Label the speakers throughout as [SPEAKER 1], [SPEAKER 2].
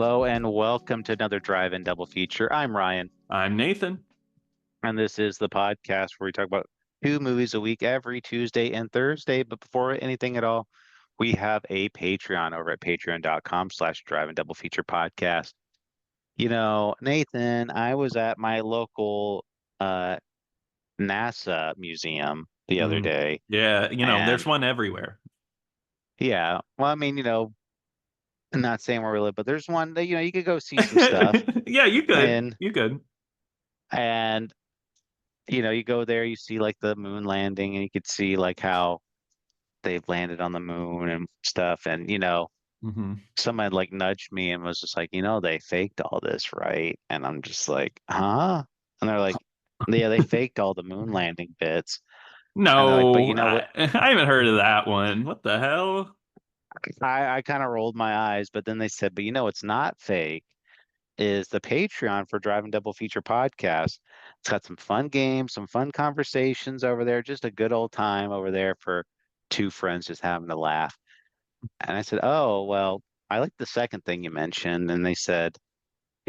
[SPEAKER 1] Hello and welcome to another Drive-In Double Feature. I'm Ryan,
[SPEAKER 2] I'm Nathan.
[SPEAKER 1] and this is the podcast where we talk about two movies a week every Tuesday and Thursday. But before anything at all, we have a Patreon over at patreon.com/Drive-In Double Feature podcast. Nathan, I was at my local uh, NASA museum the other
[SPEAKER 2] Mm.
[SPEAKER 1] day,
[SPEAKER 2] Yeah, there's
[SPEAKER 1] and
[SPEAKER 2] one everywhere.
[SPEAKER 1] yeah, well, I mean, I'm not saying where we live, but there's one that, you could go see some stuff.
[SPEAKER 2] Yeah, you could.
[SPEAKER 1] And
[SPEAKER 2] You could.
[SPEAKER 1] and you go there, you see like the moon landing, and you could see like how they've landed on the moon and stuff. And
[SPEAKER 2] Hmm.
[SPEAKER 1] someone like nudged me and was just like, they faked all this, right? And I'm just like, huh? And they're like, yeah, they faked all the moon landing bits. And they're like, but
[SPEAKER 2] No,
[SPEAKER 1] you know what?
[SPEAKER 2] I haven't heard of that one. What the hell?
[SPEAKER 1] I kind of rolled my eyes, but then they said, but it's not fake. Is the Patreon for Driving Double Feature podcast. It's got some fun games, some fun conversations over there, just a good old time over there for two friends just having a laugh. And I said, oh, well, I like the second thing you mentioned. And they said,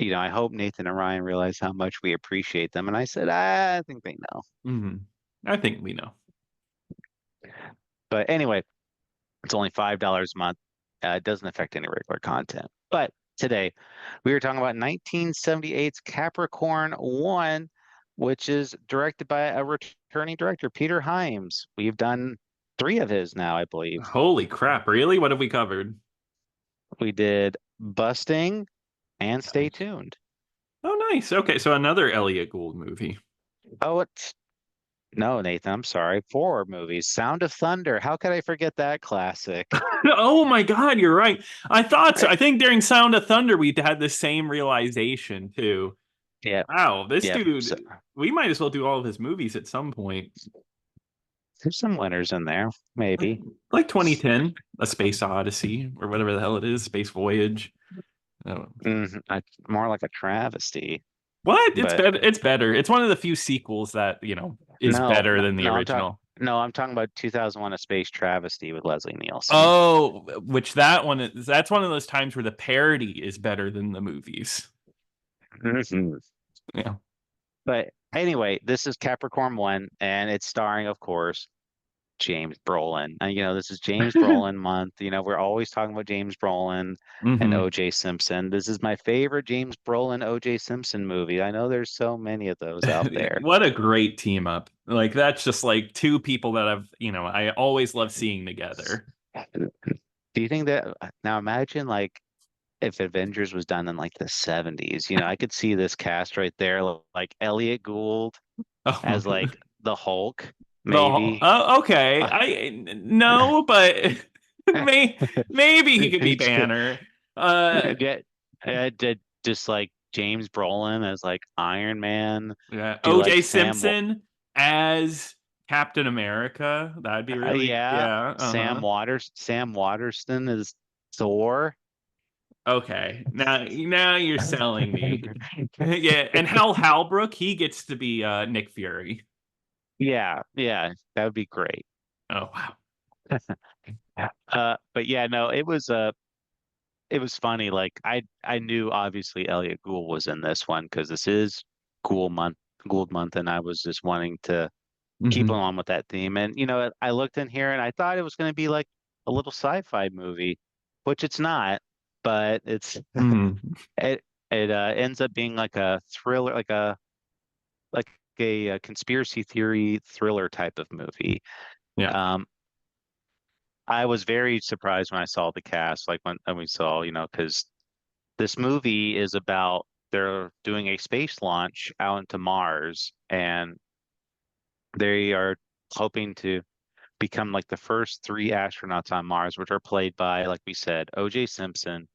[SPEAKER 1] I hope Nathan and Ryan realize how much we appreciate them. And I said, I think they know.
[SPEAKER 2] Hmm. I think we know.
[SPEAKER 1] But anyway, it's only $5 a month. It doesn't affect any regular content. But today, we were talking about 1978's Capricorn One, which is directed by a returning director, Peter Hyams. We've done three of his now, I believe.
[SPEAKER 2] Holy crap, really? What have we covered?
[SPEAKER 1] We did Busting and Stay Tuned.
[SPEAKER 2] Oh, nice. Okay, so another Elliott Gould movie.
[SPEAKER 1] Oh, it's no, Nathan, I'm sorry. Four movies. Sound of Thunder. How could I forget that classic?
[SPEAKER 2] Oh my God, you're right. I thought so. I think during Sound of Thunder we had the same realization too.
[SPEAKER 1] Yep,
[SPEAKER 2] Wow, this
[SPEAKER 1] yep. So
[SPEAKER 2] dude, we might as well do all of his movies at some point.
[SPEAKER 1] there's some winners in there,
[SPEAKER 2] like
[SPEAKER 1] maybe.
[SPEAKER 2] like 2010, A Space Odyssey, or whatever the hell it is, Space Voyage. Oh.
[SPEAKER 1] More like a travesty.
[SPEAKER 2] What? It's
[SPEAKER 1] But
[SPEAKER 2] better. It's better. It's one of the few sequels that, is
[SPEAKER 1] no,
[SPEAKER 2] better
[SPEAKER 1] no,
[SPEAKER 2] than the
[SPEAKER 1] no,
[SPEAKER 2] original.
[SPEAKER 1] I'm talking about 2001: A Space Travesty with Leslie Nielsen.
[SPEAKER 2] Oh, which that one is, that's one of those times where the parody is better than the movies.
[SPEAKER 1] Mhm.
[SPEAKER 2] Yeah.
[SPEAKER 1] But anyway, this is Capricorn One, and it's starring, of course, James Brolin. And this is James Brolin month. We're always talking about James Brolin and
[SPEAKER 2] Hmm.
[SPEAKER 1] O.J. Simpson. This is my favorite James Brolin O.J. Simpson movie. I know there's so many of those out there.
[SPEAKER 2] What a great team up. Like that's just like two people that I always love seeing together.
[SPEAKER 1] Do you think that now imagine like if Avengers was done in like the 70s, I could see this cast right there, like Elliott Gould
[SPEAKER 2] Oh,
[SPEAKER 1] as like the Hulk,
[SPEAKER 2] the
[SPEAKER 1] maybe.
[SPEAKER 2] okay.
[SPEAKER 1] Uh,
[SPEAKER 2] I no, but maybe he could be Banner.
[SPEAKER 1] Get, just like James Brolin as like Iron Man,
[SPEAKER 2] Yeah.
[SPEAKER 1] do like
[SPEAKER 2] OJ Simpson as Captain America. That'd be really,
[SPEAKER 1] Yeah,
[SPEAKER 2] yeah. Uh-huh.
[SPEAKER 1] Sam Waterston is Thor.
[SPEAKER 2] Okay. Now you're selling me. Yeah, and Hal Holbrook, he gets to be Nick Fury.
[SPEAKER 1] Yeah, yeah, that would be great.
[SPEAKER 2] Oh wow.
[SPEAKER 1] But yeah, no, it was funny. Like I knew obviously Elliot Gould was in this one because this is Gould month, and I was just wanting to keep
[SPEAKER 2] Hmm.
[SPEAKER 1] on with that theme. And I looked in here and I thought it was going to be like a little sci-fi movie, which it's not, but
[SPEAKER 2] Hmm.
[SPEAKER 1] it ends up being like a thriller, like a conspiracy theory thriller type of movie.
[SPEAKER 2] Yeah.
[SPEAKER 1] Um, I was very surprised when I saw the cast, like when we saw, because this movie is about they're doing a space launch out into Mars, and they are hoping to become like the first three astronauts on Mars, which are played by, like we said, O.J. Simpson,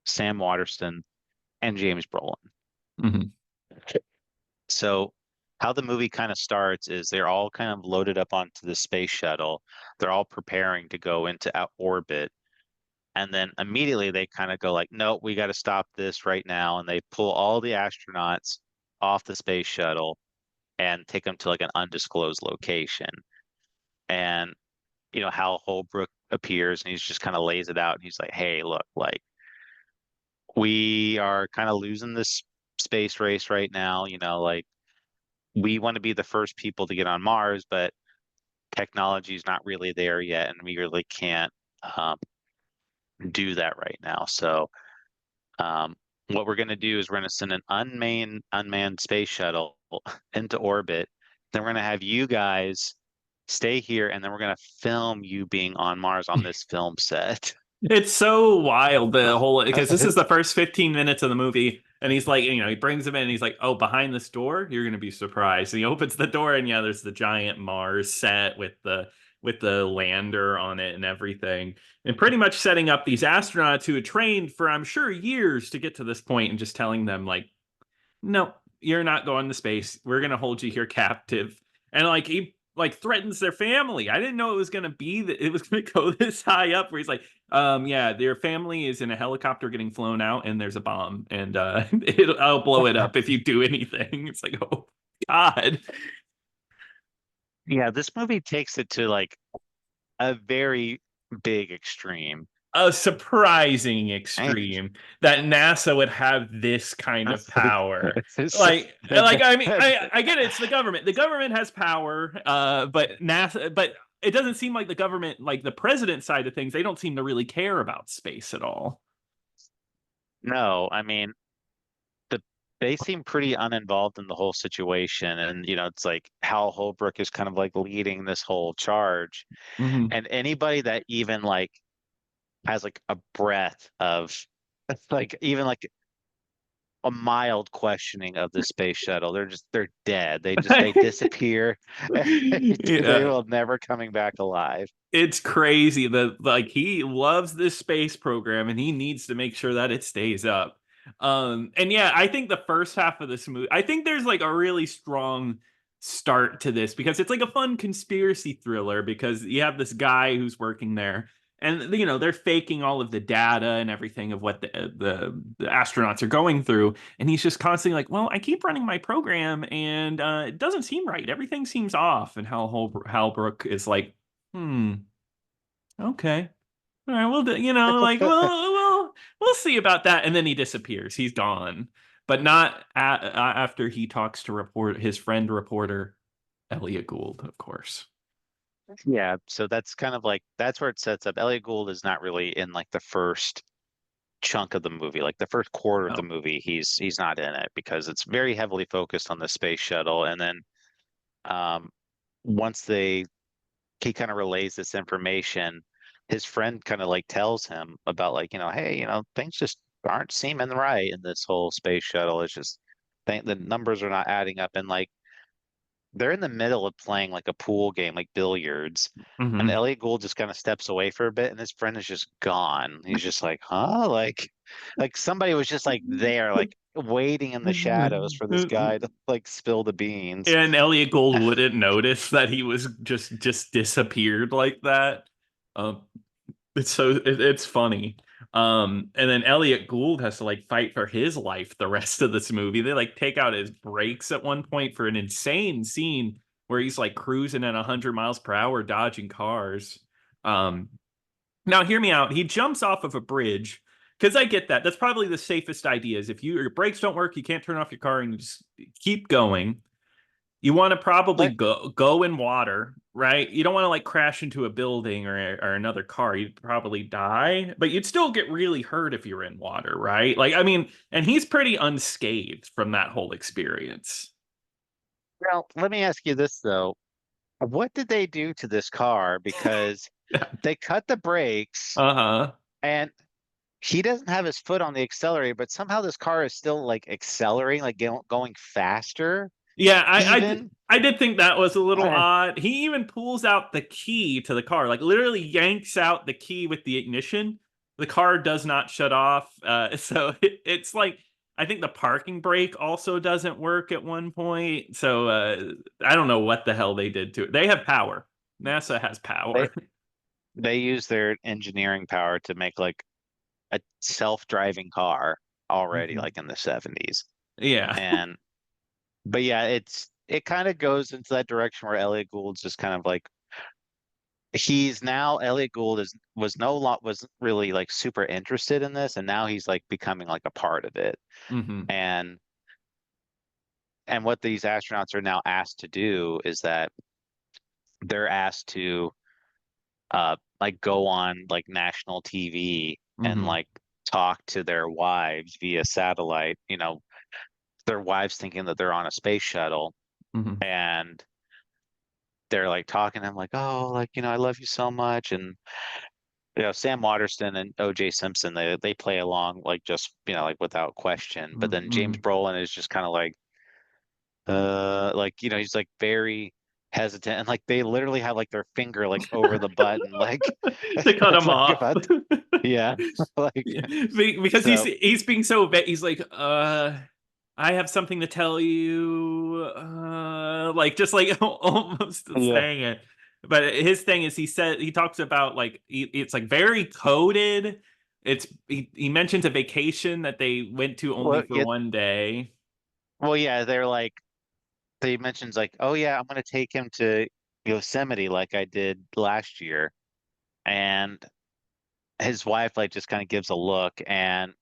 [SPEAKER 1] Sam Waterston, and James Brolin.
[SPEAKER 2] Hmm.
[SPEAKER 1] So how the movie kind of starts is they're all kind of loaded up onto the space shuttle. They're all preparing to go into orbit. And then immediately they kind of go like, no, we got to stop this right now. And they pull all the astronauts off the space shuttle and take them to like an undisclosed location. And, Hal Holbrook appears and he's just kind of lays it out. And he's like, hey, look, like we are kind of losing this space race right now. Like we want to be the first people to get on Mars, but technology is not really there yet, and we really can't um, do that right now. So, um, what we're going to do is we're going to send an unmanned space shuttle into orbit. Then we're going to have you guys stay here, and then we're going to film you being on Mars on this film set.
[SPEAKER 2] It's so wild, the whole, because this is the first 15 minutes of the movie, and he's like, he brings him in, and he's like, "Oh, behind this door, you're gonna be surprised." And he opens the door, and yeah, there's the giant Mars set with the lander on it and everything, and pretty much setting up these astronauts who had trained for, I'm sure, years to get to this point, and just telling them like, "No, you're not going to space. We're gonna hold you here captive." And like he like threatens their family. I didn't know it was gonna be that it was gonna go this high up where he's like, yeah, their family is in a helicopter getting flown out and there's a bomb and I'll blow it up if you do anything. It's like, oh God.
[SPEAKER 1] Yeah, this movie takes it to like a very big extreme.
[SPEAKER 2] A surprising
[SPEAKER 1] And
[SPEAKER 2] extreme that NASA would have this kind of power.
[SPEAKER 1] it's-
[SPEAKER 2] Like I mean, I get it. It's the government. The government has power, but NASA, but it doesn't seem like the government, like the president side of things, they don't seem to really care about space at all.
[SPEAKER 1] no, I mean, the they seem pretty uninvolved in the whole situation, and it's like Hal Holbrook is kind of like leading this whole charge,
[SPEAKER 2] Hmm.
[SPEAKER 1] and anybody that even like has like a breath of like even like a mild questioning of the space shuttle, they're dead. They disappear. They
[SPEAKER 2] Yeah.
[SPEAKER 1] will never coming back alive.
[SPEAKER 2] It's crazy that like he loves this space program and he needs to make sure that it stays up. And yeah, I think the first half of this movie, I think there's like a really strong start to this because it's like a fun conspiracy thriller because you have this guy who's working there and they're faking all of the data and everything of what the astronauts are going through and he's just constantly like, well, I keep running my program and it doesn't seem right, everything seems off. And Halbrook is like, hmm. Okay. All right. Well, like, we'll see about that. And then he disappears. He's gone, but not after he talks to his friend reporter Elliott Gould, of course.
[SPEAKER 1] Yeah, so that's kind of like that's where it sets up. Elliot Gould is not really in like the first chunk of the movie, like the first quarter of the
[SPEAKER 2] No.
[SPEAKER 1] movie. He's not in it because it's very heavily focused on the space shuttle, and then um, once he kind of relays this information, his friend kind of like tells him about like hey, things just aren't seeming right in this whole space shuttle. It's just the numbers are not adding up, and like they're in the middle of playing like a pool game, like billiards. And
[SPEAKER 2] Hmm.
[SPEAKER 1] Elliot Gould just kind of steps away for a bit, and his friend is just gone. He's just like, huh? Like somebody was just like there, like waiting in the shadows for this guy to like spill the beans.
[SPEAKER 2] And Elliot Gould wouldn't notice that he was just disappeared like that. Um, it's funny. And then Elliot Gould has to like fight for his life the rest of this movie. They like take out his brakes at one point for an insane scene where he's like cruising at 100 miles per hour, dodging cars. Um, Now hear me out. He jumps off of a bridge because I get that. That's probably the safest idea. Is if your brakes don't work, you can't turn off your car and you just keep going. You want to probably
[SPEAKER 1] But
[SPEAKER 2] go in water, right? You don't want to like crash into a building or another car. You'd probably die, but you'd still get really hurt if you're in water, right? Like I mean, and he's pretty unscathed from that whole experience.
[SPEAKER 1] well, let me ask you this though. What did they do to this car? Because they cut the brakes
[SPEAKER 2] Uh-huh.
[SPEAKER 1] and he doesn't have his foot on the accelerator, but somehow this car is still like accelerating, like going faster
[SPEAKER 2] Yeah,
[SPEAKER 1] even.
[SPEAKER 2] I did think that was a little odd. He even pulls out the key to the car, like literally yanks out the key with the ignition. The car does not shut off. So it's like I think the parking brake also doesn't work at one point. So I don't know what the hell they did to it. They have power. NASA has
[SPEAKER 1] They
[SPEAKER 2] power.
[SPEAKER 1] they use their engineering power to make like a self-driving car already,
[SPEAKER 2] Mhm.
[SPEAKER 1] like in the 70s.
[SPEAKER 2] Yeah.
[SPEAKER 1] And but yeah, it kind of goes into that direction where Elliot Gould's just kind of like he's now Elliott Gould is was no lot was really like super interested in this, and now he's like becoming like a part of it.
[SPEAKER 2] Hmm.
[SPEAKER 1] And what these astronauts are now asked to do is that they're asked to like go on like national TV and
[SPEAKER 2] Hmm.
[SPEAKER 1] like talk to their wives via satellite, their wives thinking that they're on a space shuttle,
[SPEAKER 2] Hmm.
[SPEAKER 1] and they're like talking to him like, oh, like, I love you so much. And Sam Waterston and OJ Simpson, they play along like just, like without question. But then James
[SPEAKER 2] Hmm.
[SPEAKER 1] Brolin is just kind of like, he's like very hesitant, and like they literally have like their finger like over the button, like
[SPEAKER 2] To cut him
[SPEAKER 1] like
[SPEAKER 2] off.
[SPEAKER 1] about, yeah, like
[SPEAKER 2] Yeah, because
[SPEAKER 1] so
[SPEAKER 2] he's being so he's like, I have something to tell you, like just like almost
[SPEAKER 1] yeah.
[SPEAKER 2] saying it. But his thing is, he talks about like it's like very coded. He mentions a vacation that they went to only
[SPEAKER 1] Well,
[SPEAKER 2] for
[SPEAKER 1] yeah,
[SPEAKER 2] one day.
[SPEAKER 1] well, yeah, they're like they mentions like, oh yeah, I'm gonna take him to Yosemite like I did last year, and his wife like just kind of gives a look, and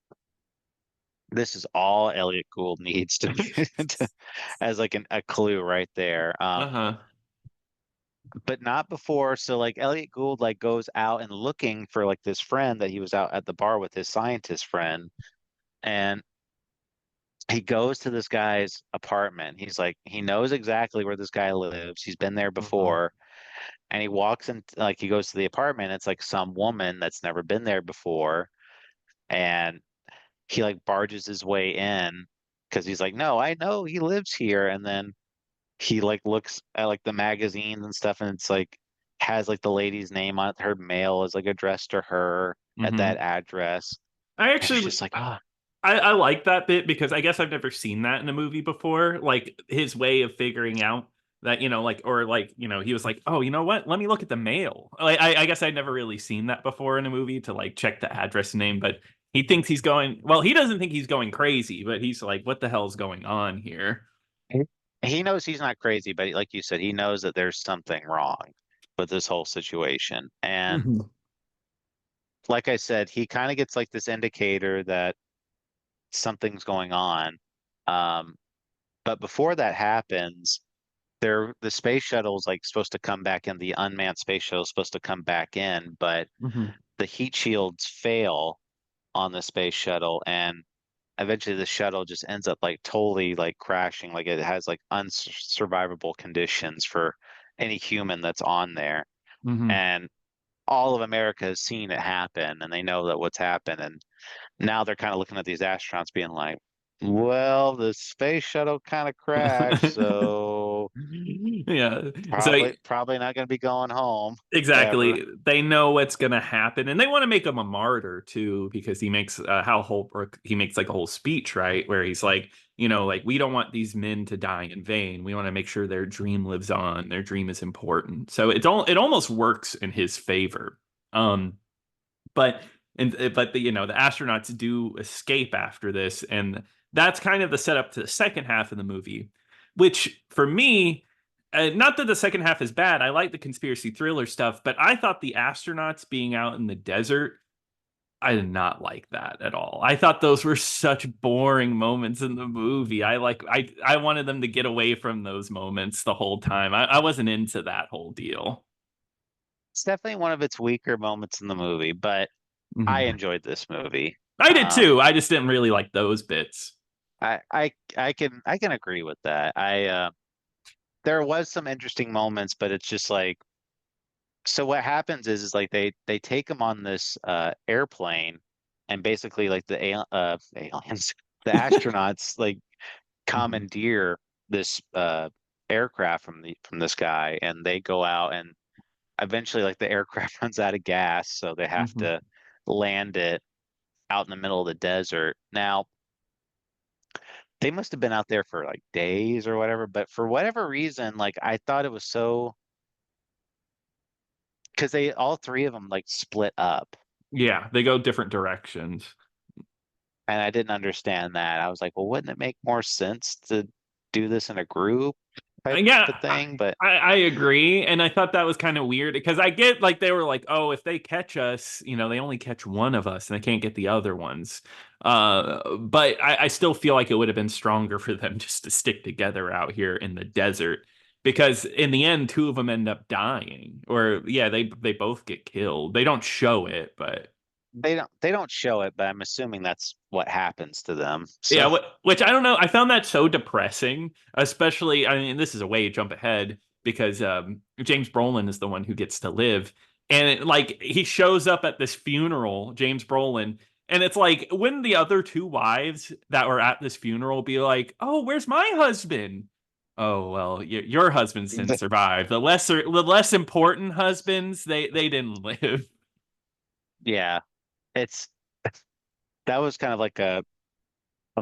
[SPEAKER 1] this is all Elliott Gould needs to, as like a clue right there.
[SPEAKER 2] Uh-huh.
[SPEAKER 1] But not before. So like Elliott Gould like goes out and looking for like this friend that he was out at the bar with, his scientist friend, and he goes to this guy's apartment. He's like he knows exactly where this guy lives. He's been there
[SPEAKER 2] Uh-huh.
[SPEAKER 1] before, and he walks in like he goes to the apartment. It's like some woman that's never been there before, and he like barges his way in because he's like, no, I know he lives here. And then he like looks at like the magazines and stuff, and it's like has like the lady's name on it. Her mail is like addressed to her at that
[SPEAKER 2] Hmm.
[SPEAKER 1] address.
[SPEAKER 2] I
[SPEAKER 1] And it's
[SPEAKER 2] actually
[SPEAKER 1] just like, ah,
[SPEAKER 2] I like that bit because I guess I've never seen that in a movie before. Like his way of figuring out that, like, or like, he was like, oh, you know what? Let me look at the mail. Like, I guess I'd never really seen that before in a movie to like check the address name, but he thinks he's going, well, he doesn't think he's going crazy, but he's like, what the hell's going on here?
[SPEAKER 1] he he knows he's not crazy, but like you said, he knows that there's something wrong with this whole situation. And
[SPEAKER 2] Hmm.
[SPEAKER 1] like I said, he kind of gets like this indicator that something's going on. Um, but before that happens, the space shuttle is like supposed to come back in. The unmanned space shuttle is supposed to come back in, but
[SPEAKER 2] Hmm.
[SPEAKER 1] the heat shields fail on the space shuttle, and eventually the shuttle just ends up like totally like crashing. Like it has like unsurvivable conditions for any human that's on there,
[SPEAKER 2] Hmm.
[SPEAKER 1] and all of America has seen it happen, and they know that what's happened, and now they're kind of looking at these astronauts being like, well, the space shuttle kind of crashed, so
[SPEAKER 2] Yeah. So
[SPEAKER 1] probably not going to be going home ever.
[SPEAKER 2] exactly. They know what's going to happen and they want to make him a martyr too because he makes Hal Holbrook he makes like a whole speech, right, where he's like, like we don't want these men to die in vain. We want to make sure their dream lives on. Their dream is important. So it almost works in his favor. Um but but the astronauts do escape after this and that's kind of the setup to the second half of the movie, which for me, not that the second half is bad. I like the conspiracy thriller stuff, but I thought the astronauts being out in the desert, I did not like that at all. I thought those were such boring moments in the movie. I wanted them to get away from those moments the whole time. I wasn't into that whole deal.
[SPEAKER 1] It's definitely one of its weaker moments in the movie, but I
[SPEAKER 2] Mhm.
[SPEAKER 1] enjoyed this movie.
[SPEAKER 2] I did
[SPEAKER 1] Um,
[SPEAKER 2] too. I just didn't really like those bits.
[SPEAKER 1] I can agree with that. There was some interesting moments, but it's just like, so what happens is like they take them on this airplane, and basically like aliens, the astronauts like
[SPEAKER 2] Mhm.
[SPEAKER 1] commandeer this aircraft from this guy, and they go out, and eventually like the aircraft runs out of gas, so they have
[SPEAKER 2] Mhm.
[SPEAKER 1] to land it out in the middle of the desert. Now, they must have been out there for like days or whatever, but for whatever reason, like I thought it was so, because they all three of them like split up,
[SPEAKER 2] Yeah, they go different directions.
[SPEAKER 1] and I didn't understand that. I was like, well, wouldn't it make more sense to do this in a group? type
[SPEAKER 2] Yeah,
[SPEAKER 1] of thing. But
[SPEAKER 2] I agree, and I thought that was kind of weird because I get like they were like, oh, if they catch us, they only catch one of us and they can't get the other ones. But I still feel like it would have been stronger for them just to stick together out here in the desert because in the end, two of them end up dying, or yeah, they both get killed. They don't show it, but
[SPEAKER 1] they don't show it, but I'm assuming that's what happens to them.
[SPEAKER 2] yeah,
[SPEAKER 1] So
[SPEAKER 2] which I don't know. I found that so depressing, especially. I mean, this is a way jump ahead because James Brolin is the one who gets to live, and like he shows up at this funeral, James Brolin, and it's like when the other two wives that were at this funeral be like, "Oh, where's my husband?" Oh well, your husbands didn't survive. The less important husbands, they didn't live.
[SPEAKER 1] yeah, it's that was kind of like a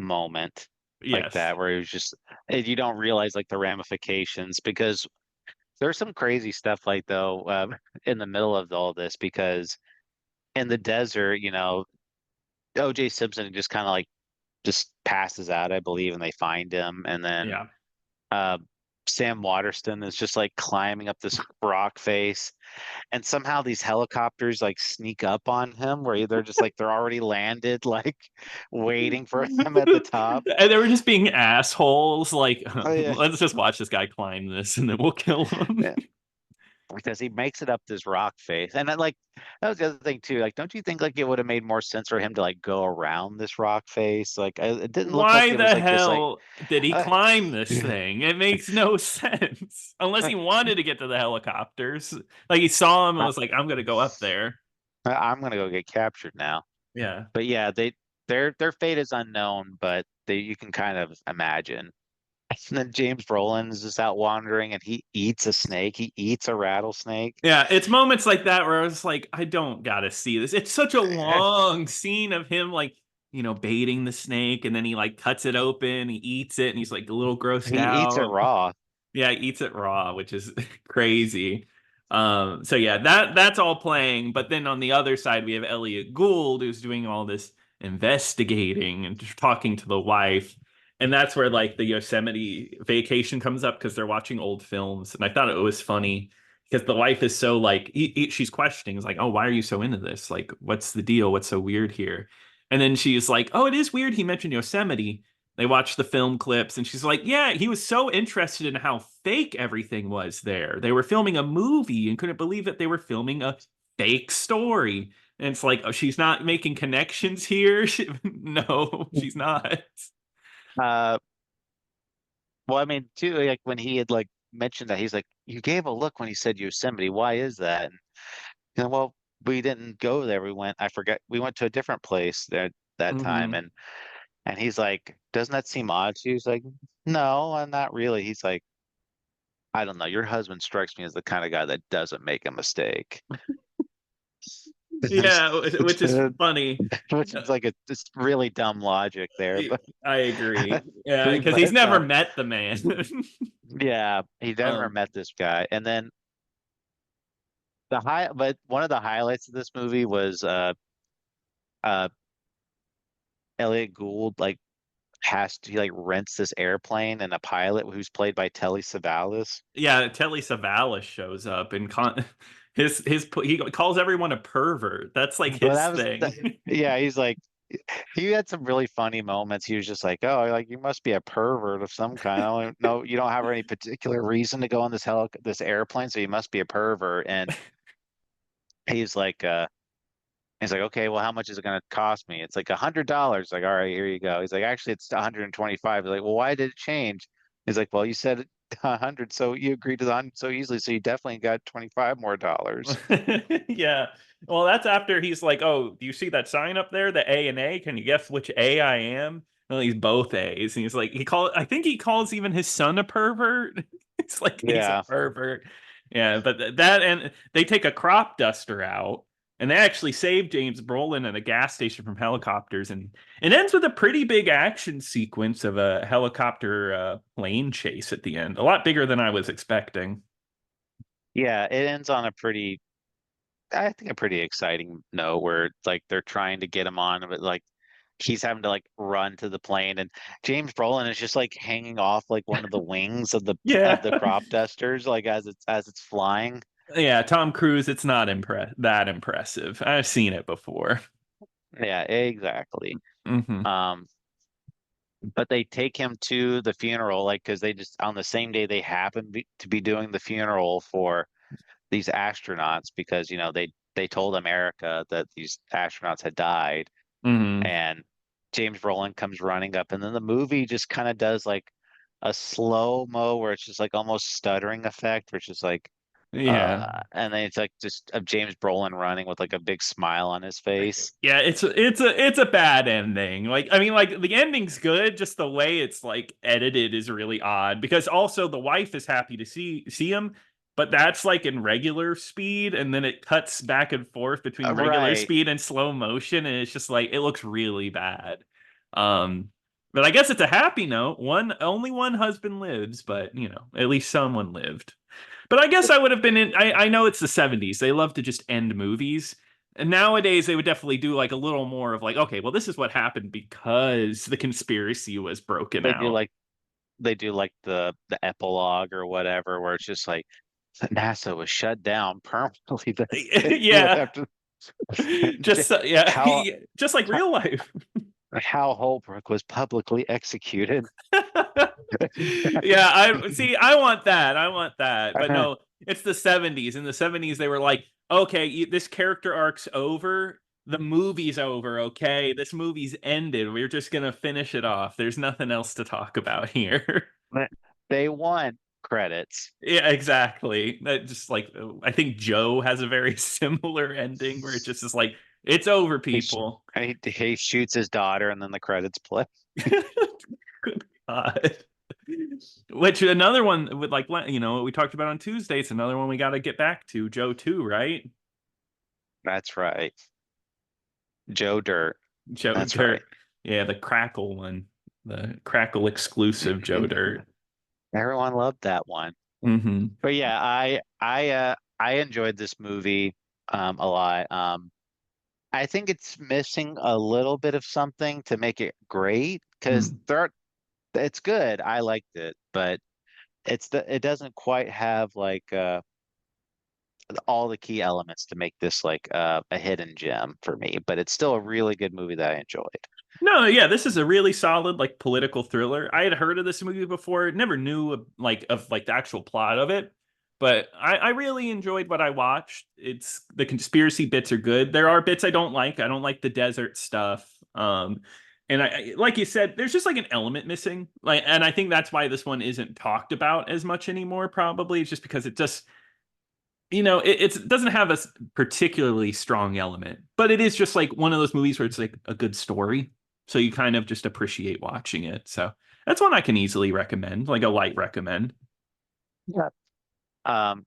[SPEAKER 1] moment like
[SPEAKER 2] Yes.
[SPEAKER 1] that where it was just you don't realize like the ramifications because there's some crazy stuff like though in the middle of all this because in the desert, OJ Simpson just kind of like just passes out, I believe, and they find him, and then
[SPEAKER 2] Yeah.
[SPEAKER 1] uh, Sam Waterston is just like climbing up this rock face, and somehow these helicopters like sneak up on him, where they're just like they're already landed, like waiting for him at the top.
[SPEAKER 2] And they were just being assholes. Like,
[SPEAKER 1] Oh yeah,
[SPEAKER 2] let's just watch this guy climb this, and then we'll kill him.
[SPEAKER 1] yeah. Because he makes it up this rock face, and then like that was the other thing too. Like, don't you think like it would have made more sense for him to like go around this rock face? Like, it didn't look like
[SPEAKER 2] Why
[SPEAKER 1] it was
[SPEAKER 2] the
[SPEAKER 1] like this like.
[SPEAKER 2] hell did he
[SPEAKER 1] Uh,
[SPEAKER 2] climb this thing? It makes no sense. Unless he wanted to get to the helicopters. Like he saw him and was like, I'm gonna go up there.
[SPEAKER 1] I'm gonna go get captured now.
[SPEAKER 2] Yeah.
[SPEAKER 1] But yeah, their fate is unknown, but you can kind of imagine. And then James Brolin is just out wandering, and he eats a snake. He eats a rattlesnake.
[SPEAKER 2] Yeah, it's moments like that where I was like, I don't gotta see this. It's such a long scene of him like, baiting the snake and then he like cuts it open, he eats it, and he's like a little grossed
[SPEAKER 1] He eats it
[SPEAKER 2] out.
[SPEAKER 1] raw.
[SPEAKER 2] Yeah, he eats it raw, which is crazy. So yeah, that's all playing. But then on the other side, we have Elliott Gould who's doing all this investigating and talking to the wife. And that's where like the Yosemite vacation comes up because they're watching old films. And I thought it was funny because the wife is so like she's questioning, is like, oh, why are you so into this? Like, what's the deal? What's so weird here? And then she's like, oh, it is weird he mentioned Yosemite. They watch the film clips, and she's like, yeah, he was so interested in how fake everything was there. They were filming a movie and couldn't believe that they were filming a fake story. And it's like, oh, she's not making connections here. No, she's not.
[SPEAKER 1] Uh, well, I mean, too, like when he had like mentioned that, he's like, "You gave a look when he said Yosemite. Why is that?" And well, we didn't go there. We went. I forget. We went to a different place there that time,
[SPEAKER 2] Hmm.
[SPEAKER 1] and he's like, "Doesn't that seem odd to you?" He's like, "No, not really." He's like, "I don't know. Your husband strikes me as the kind of guy that doesn't make a mistake."
[SPEAKER 2] Yeah, which is funny.
[SPEAKER 1] Which is like it's really dumb logic there, but
[SPEAKER 2] I agree. Yeah, because
[SPEAKER 1] but
[SPEAKER 2] he's
[SPEAKER 1] it's
[SPEAKER 2] never met the man.
[SPEAKER 1] yeah, he never
[SPEAKER 2] um,
[SPEAKER 1] met this guy. And then but one of the highlights of this movie was uh Elliot Gould like he like rents this airplane and a pilot who's played by Telly Savalas.
[SPEAKER 2] yeah, Telly Savalas shows up and his he calls everyone a pervert. That's like
[SPEAKER 1] Well,
[SPEAKER 2] his thing.
[SPEAKER 1] yeah, he's like he had some really funny moments. He was just like, "Oh, like you must be a pervert of some kind. I don't know, you don't have any particular reason to go on this airplane, so you must be a pervert." And he's like, okay, well, how much is it going to cost me? It's like $100. Like, all right, here you go. He's like, actually, it's 125. He's like, well, why did it change? He's like, well, you said 100, so you agreed to the 100 so easily, so you definitely got 25 more dollars.
[SPEAKER 2] Yeah. Well, that's after he's like, "Oh, do you see that sign up there? The A and A? Can you guess which A I am?" Well, he's both A's. And he's like, I think he calls even his son a pervert. It's like he's a
[SPEAKER 1] Yeah.
[SPEAKER 2] pervert. Yeah, but that and they take a crop duster out and they actually save James Brolin at a gas station from helicopters, and it ends with a pretty big action sequence of a helicopter plane chase at the end. A lot bigger than I was expecting.
[SPEAKER 1] Yeah, it ends on I think a pretty exciting note where it's like they're trying to get him on, but like he's having to like run to the plane, and James Brolin is just like hanging off like one of the wings of
[SPEAKER 2] Yeah.
[SPEAKER 1] the crop dusters, like as it's flying.
[SPEAKER 2] Yeah, Tom Cruise, it's not that impressive. I've seen it before.
[SPEAKER 1] Yeah, exactly.
[SPEAKER 2] Hmm.
[SPEAKER 1] Um, but they take him to the funeral, like because they just on the same day they happen to be doing the funeral for these astronauts because they told America that these astronauts had died,
[SPEAKER 2] Hmm.
[SPEAKER 1] and James Brolin comes running up, and then the movie just kind of does like a slow mo where it's just like almost stuttering effect, which is like
[SPEAKER 2] Yeah.
[SPEAKER 1] and then it's like just of James Brolin running with like a big smile on his face.
[SPEAKER 2] Yeah, it's a bad ending. Like I mean like the ending's good, just the way it's like edited is really odd because also the wife is happy to see him, but that's like in regular speed and then it cuts back and forth between regular
[SPEAKER 1] Right.
[SPEAKER 2] speed and slow motion and it's just like it looks really bad. Um but I guess it's a happy note. Only one husband lives, but at least someone lived. But I guess I would have been in I know it's the 70s. They love to just end movies. And nowadays they would definitely do like a little more of like, okay, well, this is what happened because the conspiracy was broken
[SPEAKER 1] They do
[SPEAKER 2] out.
[SPEAKER 1] like the epilogue or whatever, where it's just like NASA was shut down permanently
[SPEAKER 2] Yeah.
[SPEAKER 1] after
[SPEAKER 2] Just yeah,
[SPEAKER 1] how
[SPEAKER 2] just like real life.
[SPEAKER 1] Hal Holbrook was publicly executed.
[SPEAKER 2] Yeah, I see. I want that. I want that. But no, it's the 70s. In the 70s, they were like, okay, this character arc's over. The movie's over. Okay, this movie's ended. We're just gonna finish it off. There's nothing else to talk about here.
[SPEAKER 1] They want credits.
[SPEAKER 2] Yeah, exactly. That just like I think Joe has a very similar ending where it just is like it's over,
[SPEAKER 1] He,
[SPEAKER 2] people.
[SPEAKER 1] he shoots his daughter, and then the credits play.
[SPEAKER 2] Good God. Which another one with like what we talked about on Tuesday. It's another one we got to get back to. Joe too, right?
[SPEAKER 1] That's right. Joe Dirt.
[SPEAKER 2] Joe
[SPEAKER 1] That's right.
[SPEAKER 2] Dirt. Yeah, the Crackle one, the Crackle exclusive Joe Dirt.
[SPEAKER 1] Everyone loved that one.
[SPEAKER 2] Hmm.
[SPEAKER 1] But yeah, I enjoyed this movie a lot. I think it's missing a little bit of something to make it great because it's good. I liked it, but it doesn't quite have like all the key elements to make this like a hidden gem for me. But it's still a really good movie that I enjoyed.
[SPEAKER 2] No, yeah, this is a really solid like political thriller. I had heard of this movie before, never knew of like the actual plot of it, but I really enjoyed what I watched. It's the conspiracy bits are good. There are bits I don't like. I don't like the desert stuff. And like you said, there's just like an element missing. Like, and I think that's why this one isn't talked about as much anymore. Probably it's just because it just it doesn't have a particularly strong element, but it is just like one of those movies where it's like a good story. So you kind of just appreciate watching it. So that's one I can easily recommend, like a light recommend.
[SPEAKER 1] Yeah. Um,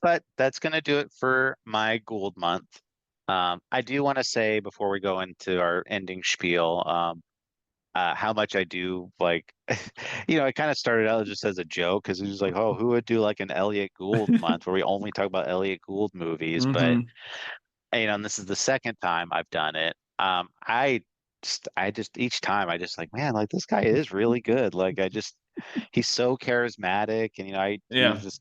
[SPEAKER 1] but that's gonna do it for my Gould month. I do want to say before we go into our ending spiel, how much I do like, it kind of started out just as a joke because it was like, oh, who would do like an Elliott Gould month where we only talk about Elliott Gould movies? But
[SPEAKER 2] Hmm.
[SPEAKER 1] and this is the second time I've done it. I just each time I just like, man, like this guy is really good. Like he's so charismatic, and
[SPEAKER 2] Yeah.
[SPEAKER 1] he's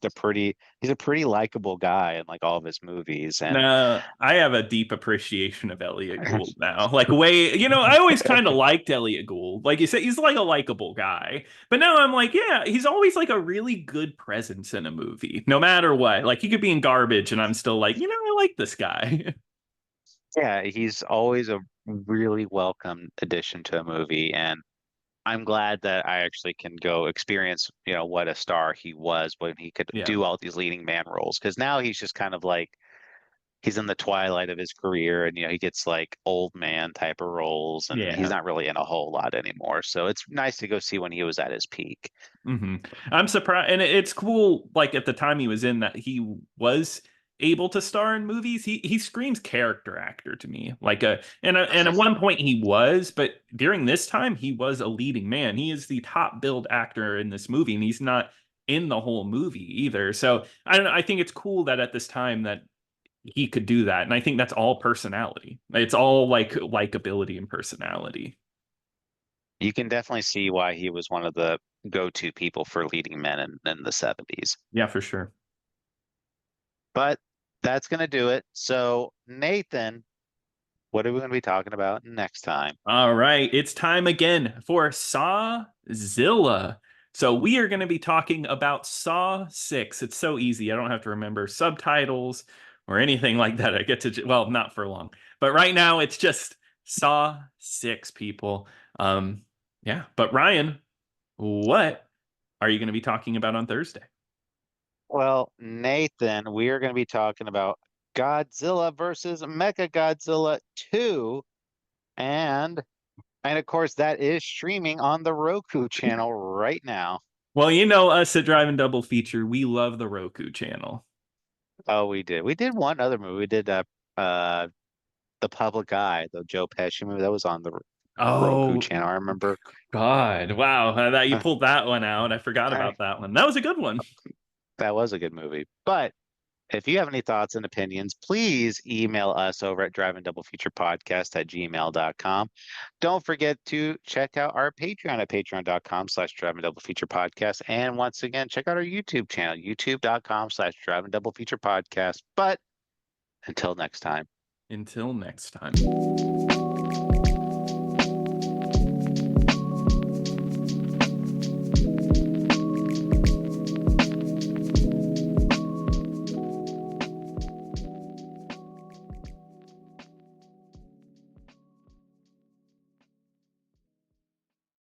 [SPEAKER 1] a pretty likable guy in like all of his movies, and
[SPEAKER 2] No, I have a deep appreciation of Elliott Gould now. Like way, I always kind of liked Elliott Gould. Like you said, he's like a likable guy. But now I'm like, yeah, he's always like a really good presence in a movie, no matter what. Like he could be in garbage, and I'm still like, I like this guy.
[SPEAKER 1] yeah, he's always a really welcome addition to a movie, and I'm glad that I actually can go experience, what a star he was when he could
[SPEAKER 2] Yeah.
[SPEAKER 1] do all these leading man roles. Because now he's just kind of like he's in the twilight of his career, and he gets like old man type of roles, and he's
[SPEAKER 2] Yeah.
[SPEAKER 1] not really in a whole lot anymore. So it's nice to go see when he was at his peak.
[SPEAKER 2] Hmm. I'm surprised, and it's cool. Like at the time he was in that, he was able to star in movies. He screams character actor to me. And at one point he was, but during this time he was a leading man. He is the top billed actor in this movie, and he's not in the whole movie either. So I don't know. I think it's cool that at this time that he could do that. And I think that's all personality. It's all like likability and personality.
[SPEAKER 1] You can definitely see why he was one of the go-to people for leading men in the 70s.
[SPEAKER 2] Yeah, for sure.
[SPEAKER 1] But that's going to do it. So, Nathan, what are we going to be talking about next time?
[SPEAKER 2] All right, it's time again for Sawzilla. So we are going to be talking about Saw 6. It's so easy. I don't have to remember subtitles or anything like that. I get to, well, not for long. But right now it's just Saw 6, people. Yeah, but Ryan, what are you going to be talking about on Thursday?
[SPEAKER 1] Well, Nathan, we are going to be talking about Godzilla versus Mechagodzilla 2. And of course, that is streaming on the Roku channel right now.
[SPEAKER 2] Well, you know us at Driving Double Feature, we love the Roku channel.
[SPEAKER 1] Oh, we did. We did one other movie. We did uh The Public Eye, the Joe Pesci movie that was on the Roku
[SPEAKER 2] Oh,
[SPEAKER 1] channel. I remember.
[SPEAKER 2] God. Wow. That you
[SPEAKER 1] Uh,
[SPEAKER 2] pulled that one out. I forgot
[SPEAKER 1] I-
[SPEAKER 2] about that one. That was a good one.
[SPEAKER 1] that was a good movie. But if you have any thoughts and opinions, please email us over at drivingdoublefeaturepodcast@gmail.com. Don't forget to check out our Patreon at patreon.com/drivingdoublefeaturepodcast. And once again, check out our YouTube channel, youtube.com/drivingdoublefeaturepodcast. But until next time.
[SPEAKER 2] Until next time.